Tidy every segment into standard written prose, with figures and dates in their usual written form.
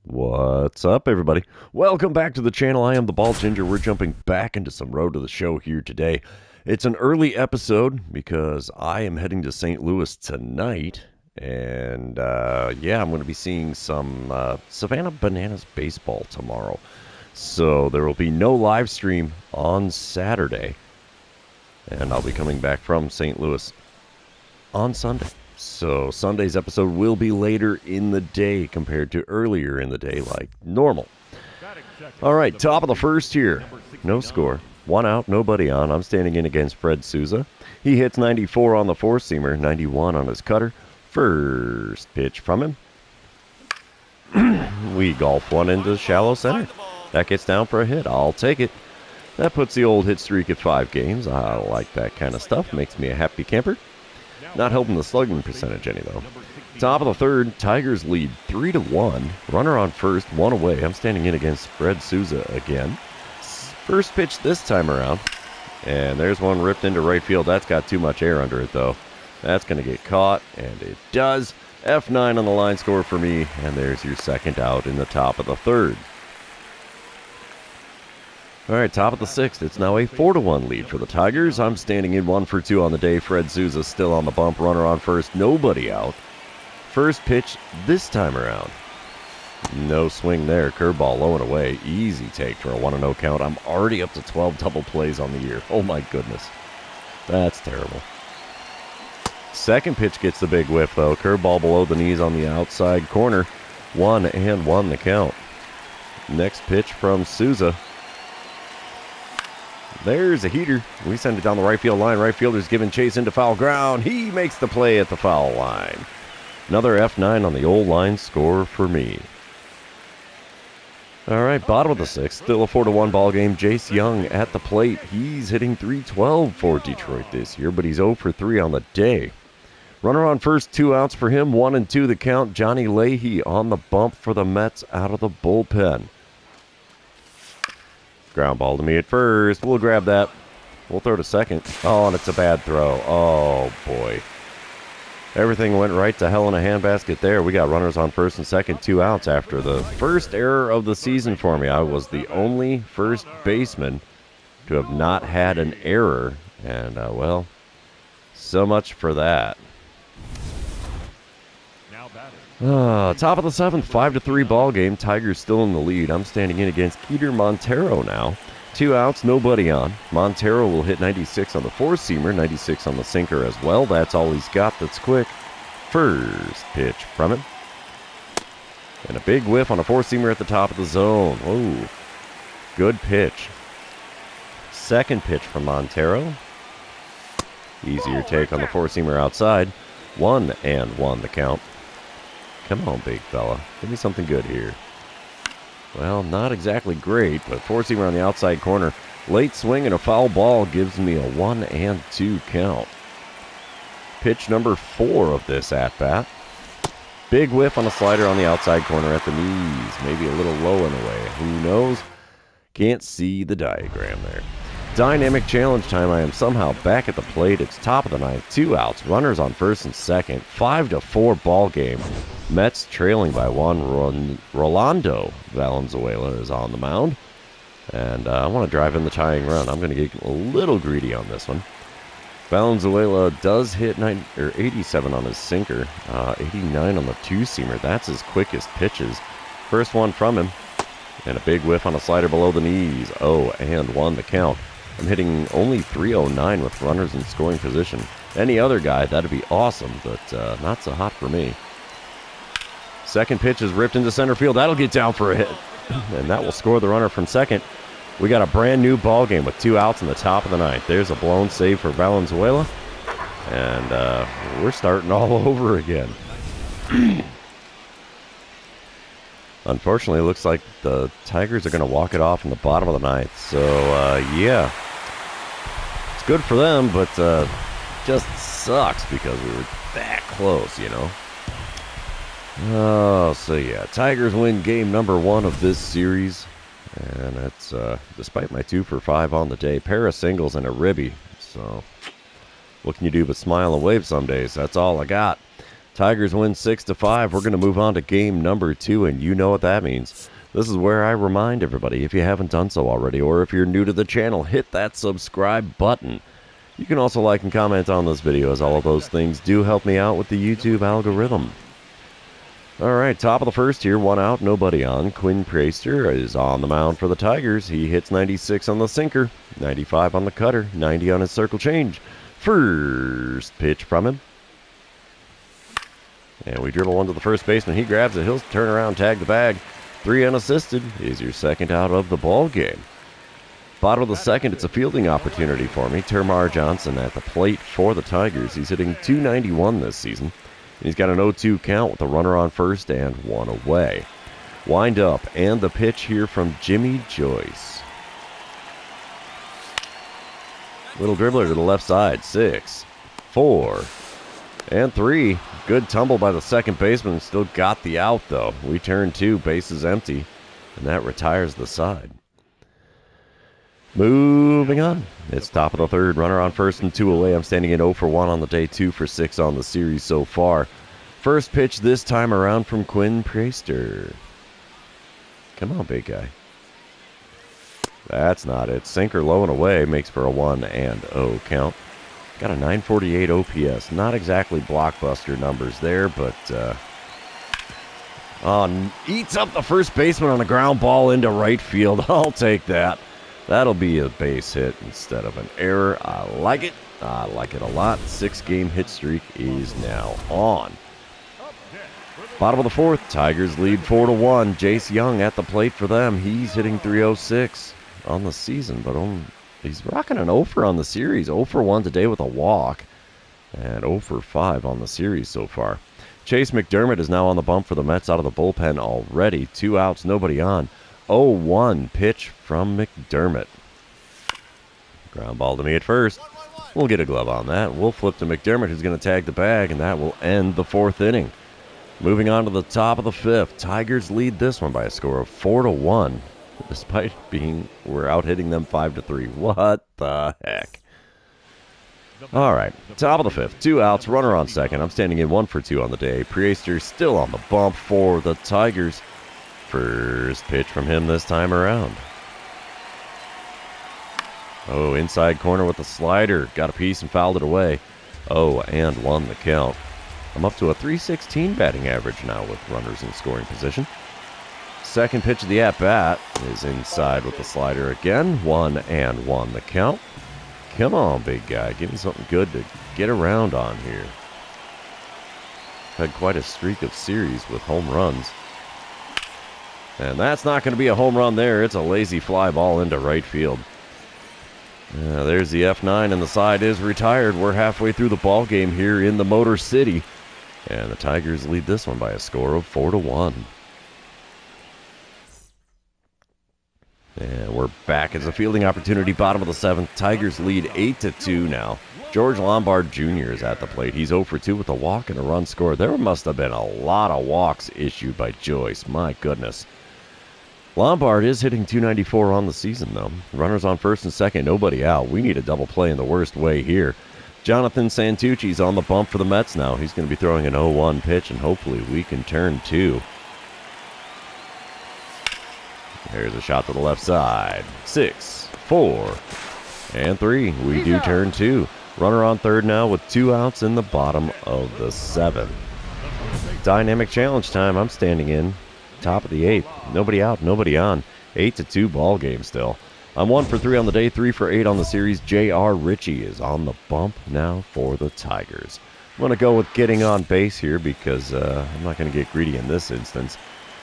What's up, everybody? Welcome back to the channel. I am the Bald Ginger. We're jumping back into some Road to the Show here today. It's an early episode because I am heading to St. Louis tonight. And, yeah, I'm going to be seeing some Savannah Bananas baseball tomorrow. So there will be no live stream on Saturday. And I'll be coming back from St. Louis on Sunday. So Sunday's episode will be later in the day compared to earlier in the day like normal. All right, top of the first here. No score. One out, nobody on. I'm standing in against Fred Souza. He hits 94 on the four-seamer, 91 on his cutter. First pitch from him. We golf one into shallow center. That gets down for a hit. I'll take it. That puts the old hit streak at 5 games. I like that kind of stuff. Makes me a happy camper. Not helping the slugging percentage any, though. Top of the third, Tigers lead 3-1. Runner on first, one away. I'm standing in against Fred Souza again. First pitch this time around. And there's one ripped into right field. That's got too much air under it, though. That's going to get caught, and it does. F9 on the line score for me, and there's your second out in the top of the third. All right, top of the sixth. It's now a 4-1 lead for the Tigers. I'm standing in 1 for 2 on the day. Fred Souza still on the bump. Runner on first. Nobody out. First pitch this time around. No swing there. Curveball low and away. Easy take for a 1-0 count. I'm already up to 12 double plays on the year. Oh, my goodness. That's terrible. Second pitch gets the big whiff, though. Curveball below the knees on the outside corner. 1-1 the count. Next pitch from Souza. There's a heater. We send it down the right field line. Right fielder's giving chase into foul ground. He makes the play at the foul line. Another F9 on the old line score for me. All right, bottom of the sixth. Still a 4-1 ball game. Jace Young at the plate. He's hitting .312 for Detroit this year, but he's 0 for 3 on the day. Runner on first, 2 outs for him. 1-2 the count. Johnny Leahy on the bump for the Mets out of the bullpen. Ground ball to me at first. We'll grab that. We'll throw to second. Oh, and it's a bad throw. Oh, boy. Everything went right to hell in a handbasket there. We got runners on first and second, 2 outs after the first error of the season for me. I was the only first baseman to have not had an error. And, well, so much for that. Top of the seventh, 5-3 ball game. Tigers still in the lead. I'm standing in against Keter Montero now. 2 outs, nobody on. Montero will hit 96 on the four-seamer, 96 on the sinker as well. That's all he's got that's quick. First pitch from him. And a big whiff on a four-seamer at the top of the zone. Oh, good pitch. Second pitch from Montero. Easier take on the four-seamer outside. 1-1 the count. Come on, big fella. Give me something good here. Well, not exactly great, but four-seamer on the outside corner. Late swing and a foul ball gives me a 1-2 count. Pitch number 4 of this at-bat. Big whiff on a slider on the outside corner at the knees. Maybe a little low in the way. Who knows? Can't see the diagram there. Dynamic challenge time. I am somehow back at the plate. It's top of the ninth. 2 outs. Runners on first and second. 5-4 ball game. Mets trailing by 1. Rolando Valenzuela is on the mound. And I want to drive in the tying run. I'm going to get a little greedy on this one. Valenzuela does hit 87 on his sinker. 89 on the two-seamer. That's his quickest pitches. First one from him. And a big whiff on a slider below the knees. 0-1 the count. I'm hitting only .309 with runners in scoring position. Any other guy, that'd be awesome, but not so hot for me. Second pitch is ripped into center field. That'll get down for a hit. And that will score the runner from second. We got a brand new ball game with 2 outs in the top of the ninth. There's a blown save for Valenzuela. And we're starting all over again. Unfortunately, it looks like the Tigers are going to walk it off in the bottom of the ninth. So, yeah. It's good for them, but just sucks because we were that close, you know. Oh, so yeah. Tigers win game number 1 of this series. And that's despite my 2 for 5 on the day. Pair of singles and a ribby. So, what can you do but smile and wave some days? That's all I got. Tigers win 6-5. We're going to move on to game number 2, and you know what that means. This is where I remind everybody, if you haven't done so already, or if you're new to the channel, hit that subscribe button. You can also like and comment on this video, as all of those things do help me out with the YouTube algorithm. Alright, top of the first here, 1 out, nobody on. Quinn Priester is on the mound for the Tigers. He hits 96 on the sinker, 95 on the cutter, 90 on his circle change. First pitch from him. And we dribble one to the first baseman. He grabs it. He'll turn around, tag the bag. 3 unassisted is your second out of the ball game. Bottom of the second, it's a fielding opportunity for me. Termar Johnson at the plate for the Tigers. He's hitting .291 this season. He's got an 0-2 count with a runner on first and 1 away. Wind up, and the pitch here from Jimmy Joyce. Little dribbler to the left side. 6, 4, and 3. Good tumble by the second baseman. Still got the out, though. We turn 2, bases empty, and that retires the side. Moving on. It's top of the third. Runner on first and 2 away. I'm standing in 0 for 1 on the day, 2 for 6 on the series so far. First pitch this time around from Quinn Priester. Come on, big guy. That's not it. Sinker low and away makes for a 1-0 count. Got a 948 OPS. Not exactly blockbuster numbers there, but eats up the first baseman on a ground ball into right field. I'll take that. That'll be a base hit instead of an error. I like it. I like it a lot. 6-game hit streak is now on. Bottom of the fourth, Tigers lead 4-1. Jace Young at the plate for them. He's hitting .306 on the season, but he's rocking an 0 for on the series. 0 for 1 today with a walk, and 0 for 5 on the series so far. Chase McDermott is now on the bump for the Mets out of the bullpen already. 2 outs, nobody on. 0-1 pitch from McDermott. Ground ball to me at first. We'll get a glove on that. We'll flip to McDermott, who's going to tag the bag, and that will end the 4th inning. Moving on to the top of the 5th. Tigers lead this one by a score of 4-1, despite we're out hitting them 5-3. What the heck? All right, top of the 5th. 2 outs, runner on second. I'm standing in 1 for 2 on the day. Priester still on the bump for the Tigers. First pitch from him this time around. Oh, inside corner with the slider. Got a piece and fouled it away. 0-1 the count. I'm up to a .316 batting average now with runners in scoring position. Second pitch of the at-bat is inside with the slider again. 1-1 the count. Come on, big guy. Give me something good to get around on here. Had quite a streak of series with home runs. And that's not going to be a home run there. It's a lazy fly ball into right field. There's the F9, and the side is retired. We're halfway through the ball game here in the Motor City. And the Tigers lead this one by a score of 4-1. And we're back as a fielding opportunity. Bottom of the 7th. Tigers lead 8-2 now. George Lombard Jr. is at the plate. He's 0 for 2 with a walk and a run scored. There must have been a lot of walks issued by Joyce. My goodness. Lombard is hitting .294 on the season, though. Runners on first and second, nobody out. We need a double play in the worst way here. Jonathan Santucci's on the bump for the Mets now. He's going to be throwing an 0-1 pitch, and hopefully we can turn 2. There's a shot to the left side. 6, 4, and 3. We do turn 2. Runner on third now with 2 outs in the bottom of the 7th. Dynamic challenge time. I'm standing in. Top of the 8th. Nobody out, nobody on. 8-2 ball game still. I'm 1 for 3 on the day, 3 for 8 on the series. J.R. Ritchie is on the bump now for the Tigers. I'm going to go with getting on base here because I'm not going to get greedy in this instance.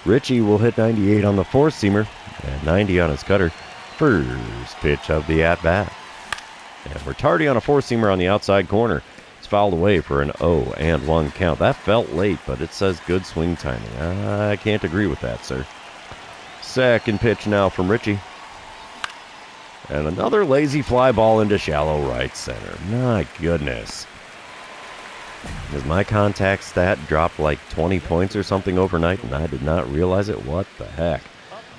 Ritchie will hit 98 on the four-seamer and 90 on his cutter. First pitch of the at-bat. And we're tardy on a four-seamer on the outside corner. It's fouled away for an 0-1 count. That felt late, but it says good swing timing. I can't agree with that, sir. Second pitch now from Ritchie. And another lazy fly ball into shallow right center. My goodness. Has my contact stat dropped like 20 points or something overnight and I did not realize it? What the heck?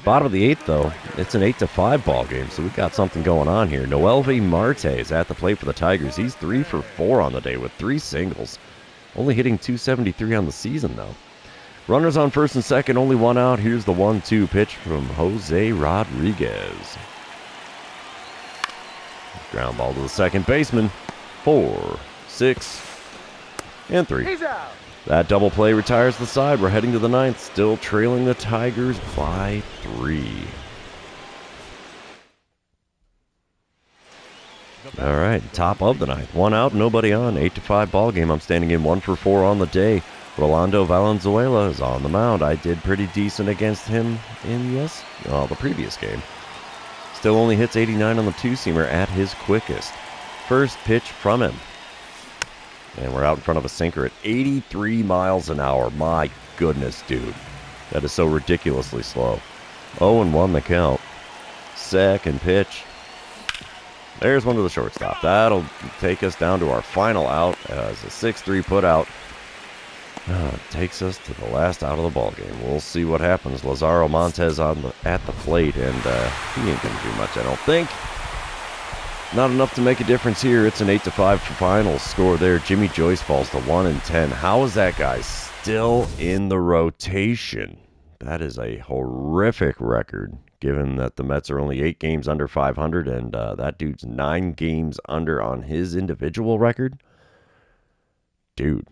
Bottom of the 8th, though. It's an 8-5 ball game, so we've got something going on here. Noelvi Marte is at the plate for the Tigers. He's 3 for 4 on the day with 3 singles. Only hitting .273 on the season, though. Runners on first and second, only one out. Here's the 1-2 pitch from Jose Rodriguez. Ground ball to the second baseman. 4, 6, and 3. He's out. That double play retires the side. We're heading to the ninth, still trailing the Tigers by 3. All right, top of the ninth. One out, nobody on. 8-5 ball game. I'm standing in 1 for 4 on the day. Rolando Valenzuela is on the mound. I did pretty decent against him in the previous game. Still only hits 89 on the two-seamer at his quickest. First pitch from him. And we're out in front of a sinker at 83 miles an hour. My goodness, dude. That is so ridiculously slow. 0-1 the count. Second pitch. There's one to the shortstop. That'll take us down to our final out as a 6-3 put out. Takes us to the last out of the ballgame. We'll see what happens. Lazaro Montes at the plate, and he ain't going to do much, I don't think. Not enough to make a difference here. It's an 8-5 final score there. Jimmy Joyce falls to 1-10. How is that guy still in the rotation? That is a horrific record, given that the Mets are only 8 games under 500, and that dude's 9 games under on his individual record. Dude.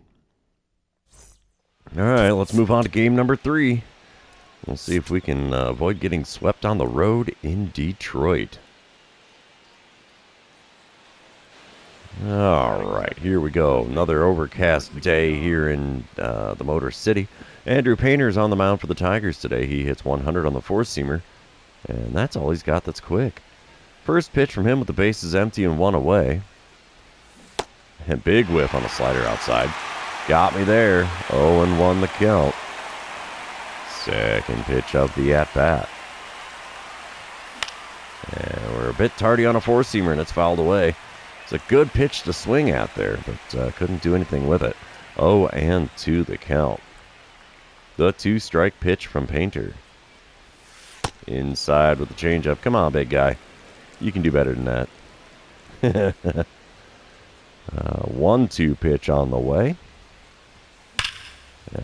All right, let's move on to game number 3. We'll see if we can avoid getting swept on the road in Detroit. All right, here we go. Another overcast day here in the Motor City. Andrew Painter's on the mound for the Tigers today. He hits 100 on the four-seamer, and that's all he's got that's quick. First pitch from him with the bases empty and 1 away. And big whiff on a slider outside. Got me there. 0-1 the count. Second pitch of the at-bat. And we're a bit tardy on a four-seamer, and it's fouled away. It's a good pitch to swing at there, but couldn't do anything with it. 0-2 the count. The 2-strike pitch from Painter. Inside with the changeup. Come on, big guy. You can do better than that. 1-2 pitch on the way.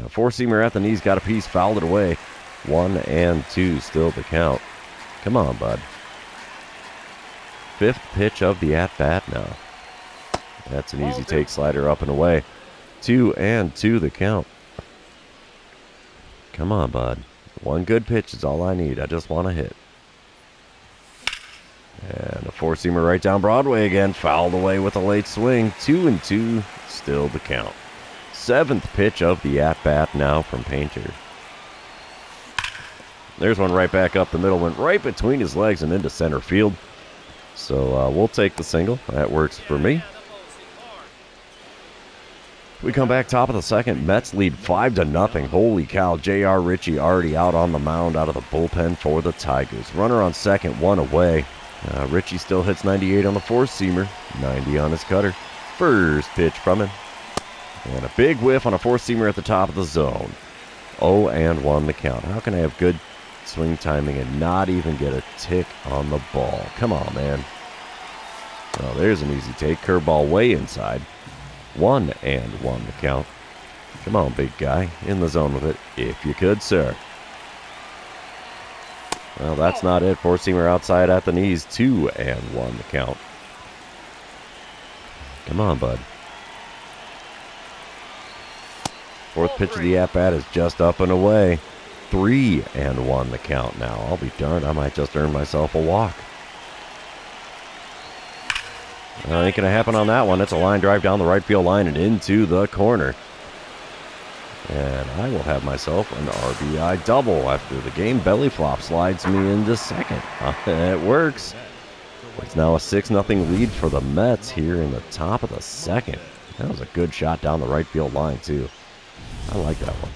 Four-seamer at the knees, got a piece, fouled it away. 1-2 still the count. Come on, bud. Fifth pitch of the at-bat now. That's an easy take, slider up and away. 2-2 the count. Come on, bud. One good pitch is all I need. I just want to hit. And a four-seamer right down Broadway again. Fouled away with a late swing. 2-2 still the count. Seventh pitch of the at-bat now from Painter. There's one right back up the middle. Went right between his legs and into center field. So we'll take the single. That works for me. We come back top of the second. Mets lead 5-0. Holy cow. J.R. Ritchie already out on the mound out of the bullpen for the Tigers. Runner on second, 1 away. Ritchie still hits 98 on the four-seamer. 90 on his cutter. First pitch from him. And a big whiff on a four-seamer at the top of the zone. 0-1 the count. How can I have good swing timing and not even get a tick on the ball? Come on, man. Well, there's an easy take. Curveball way inside. 1-1 the count. Come on, big guy. In the zone with it, if you could, sir. Well, that's not it. Four-seamer outside at the knees. 2-1 the count. Come on, bud. Fourth pitch of the at-bat is just up and away. 3-1 the count now. I'll be darned. I might just earn myself a walk. Ain't going to happen on that one. It's a line drive down the right field line and into the corner. And I will have myself an RBI double after the game. Belly flop slides me into second. It works. It's now a 6-0 lead for the Mets here in the top of the second. That was a good shot down the right field line, too. I like that one.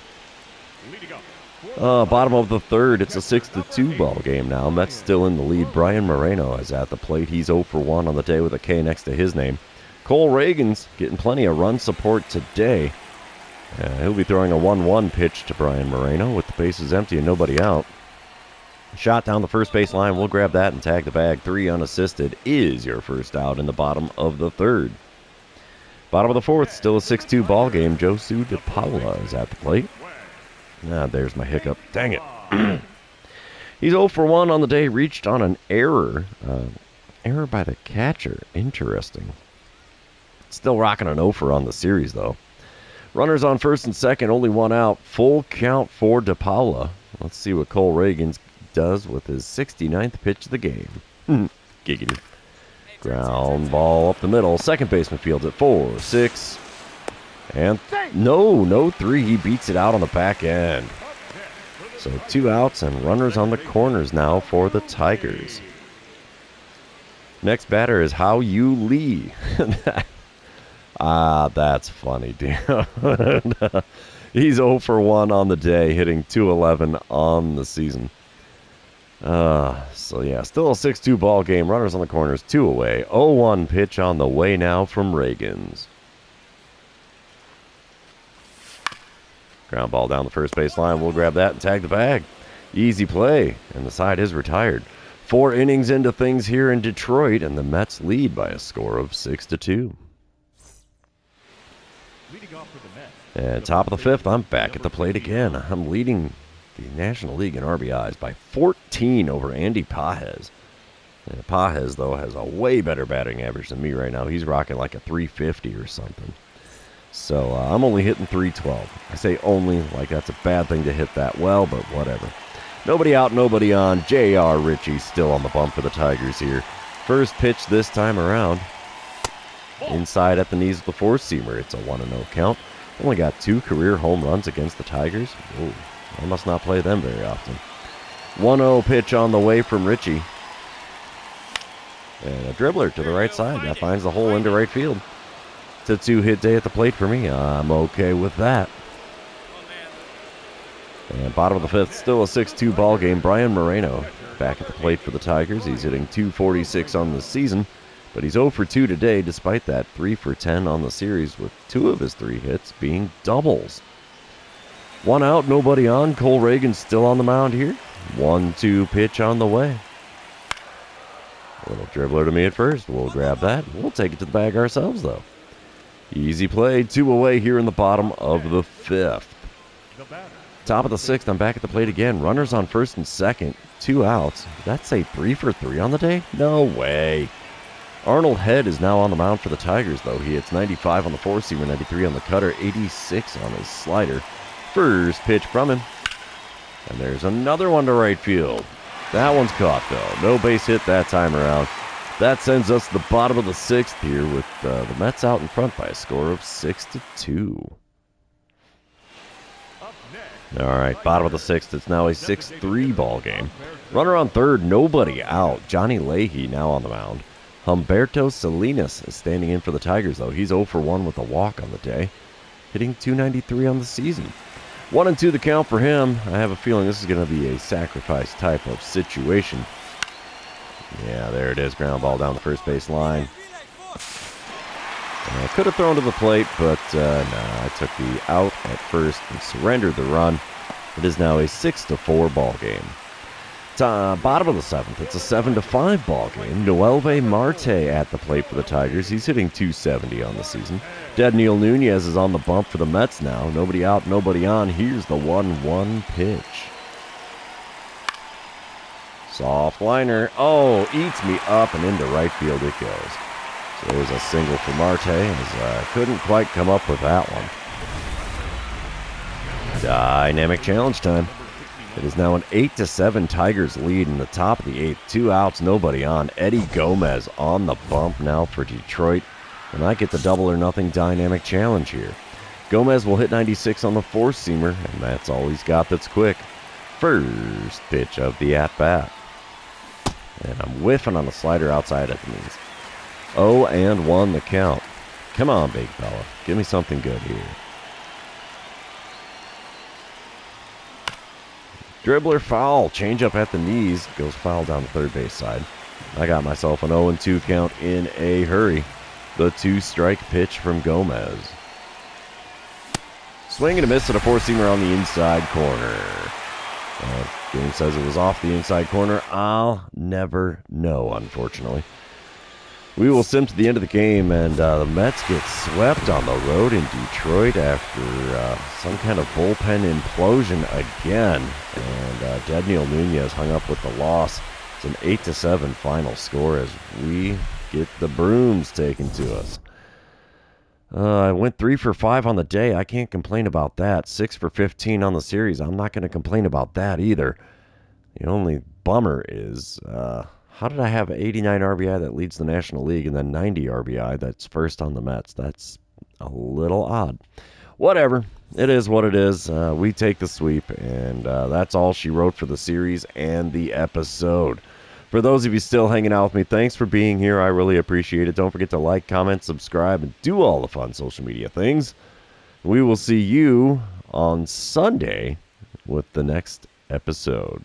Bottom of the third, it's a 6-2 ball game now. Mets still in the lead. Brian Moreno is at the plate. He's 0 for 1 on the day with a K next to his name. Cole Reagan's getting plenty of run support today. He'll be throwing a 1-1 pitch to Brian Moreno with the bases empty and nobody out. Shot down the first base line. We'll grab that and tag the bag. 3 unassisted is your first out in the bottom of the third. Bottom of the fourth, still a 6-2 ball game. Josu DePaula is at the plate. There's my hiccup. Dang it. He's 0 for 1 on the day. Reached on an error. Error by the catcher. Interesting. Still rocking an 0 for on the series, though. Runners on first and second. Only one out. Full count for DePaula. Let's see what Cole Reagan does with his 69th pitch of the game. Giggity. Ground ball up the middle. Second baseman fields at 4, 6. And no 3. He beats it out on the back end. So 2 outs and runners on the corners now for the Tigers. Next batter is Hao Yu Lee. That's funny, dude. He's 0 for 1 on the day, hitting .211 on the season. So yeah, still a 6-2 ball game. Runners on the corners, 2 away. 0-1 pitch on the way now from Reagans. Ground ball down the first base line. We'll grab that and tag the bag. Easy play, and the side is retired. 4 innings into things here in Detroit, and the Mets lead by a score of 6-2. And top of the fifth, I'm back at the plate again. I'm leading the National League in RBIs by 14 over Andy Pages. And Pages, though, has a way better batting average than me right now. He's rocking like a 350 or something. So I'm only hitting 312. I say only like that's a bad thing to hit that well, but whatever. Nobody out, nobody on. J.R. Ritchie still on the bump for the Tigers here. First pitch this time around. Inside at the knees of the four-seamer. It's a 1-0 count. Only got 2 career home runs against the Tigers. Ooh, I must not play them very often. 1-0 pitch on the way from Ritchie. And a dribbler to the right side. That finds the hole into right field. It's a 2-hit day at the plate for me. I'm okay with that. And bottom of the fifth, still a 6-2 ball game. Brian Moreno back at the plate for the Tigers. He's hitting .246 on the season, but he's 0 for 2 today, despite that 3 for 10 on the series, with 2 of his 3 hits being doubles. 1 out, nobody on. Cole Reagan still on the mound here. 1-2 pitch on the way. A little dribbler to me at first. We'll grab that. We'll take it to the bag ourselves, though. Easy play. 2 away here in the bottom of the fifth. Top of the sixth, I'm back at the plate again. Runners on first and second. 2 outs. Did that say 3 for 3 on the day? No way. Arnold Head is now on the mound for the Tigers, though. He hits 95 on the four-seamer, 93 on the cutter, 86 on his slider. First pitch from him. And there's another one to right field. That one's caught, though. No base hit that time around. That sends us to the bottom of the sixth here with the Mets out in front by a score of 6-2. All right, bottom of the sixth. It's now a 6-3 ball game. Runner on third, nobody out. Johnny Leahy now on the mound. Humberto Salinas is standing in for the Tigers, though. He's 0 for 1 with a walk on the day, hitting .293 on the season. 1-2 the count for him. I have a feeling this is going to be a sacrifice type of situation. Yeah, there it is. Ground ball down the first base line. I could have thrown to the plate, but no, I took the out at first and surrendered the run. It is now a 6-4 ball game. Bottom of the seventh, it's a 7-5 ball game. Noelve Marte at the plate for the Tigers. He's hitting .270 on the season. Dedniel Nunez is on the bump for the Mets now. Nobody out, nobody on. Here's the 1-1 pitch. Soft liner. Oh, eats me up and into right field it goes. So there's a single for Marte, as couldn't quite come up with that one. Dynamic challenge time. It is now an 8-7 Tigers lead in the top of the eighth. 2 outs, nobody on. Eddie Gomez on the bump now for Detroit. And I get the double or nothing dynamic challenge here. Gomez will hit 96 on the four-seamer, and that's all he's got that's quick. First pitch of the at-bat. And I'm whiffing on the slider outside at the knees. 0-1 the count. Come on, big fella. Give me something good here. Dribbler foul. Change up at the knees. Goes foul down the third base side. I got myself an 0-2 count in a hurry. The 2-strike pitch from Gomez. Swing and a miss at a four-seamer on the inside corner. Game says it was off the inside corner. I'll never know, unfortunately. We will sim to the end of the game, and the Mets get swept on the road in Detroit after some kind of bullpen implosion again. And Dedniel Nunez hung up with the loss. It's an 8-7 final score as we get the brooms taken to us. I went 3 for 5 on the day. I can't complain about that. 6 for 15 on the series. I'm not going to complain about that either. The only bummer is, how did I have 89 RBI that leads the National League and then 90 RBI that's first on the Mets? That's a little odd. Whatever. It is what it is. We take the sweep, and that's all she wrote for the series and the episode. For those of you still hanging out with me, thanks for being here. I really appreciate it. Don't forget to like, comment, subscribe, and do all the fun social media things. We will see you on Sunday with the next episode.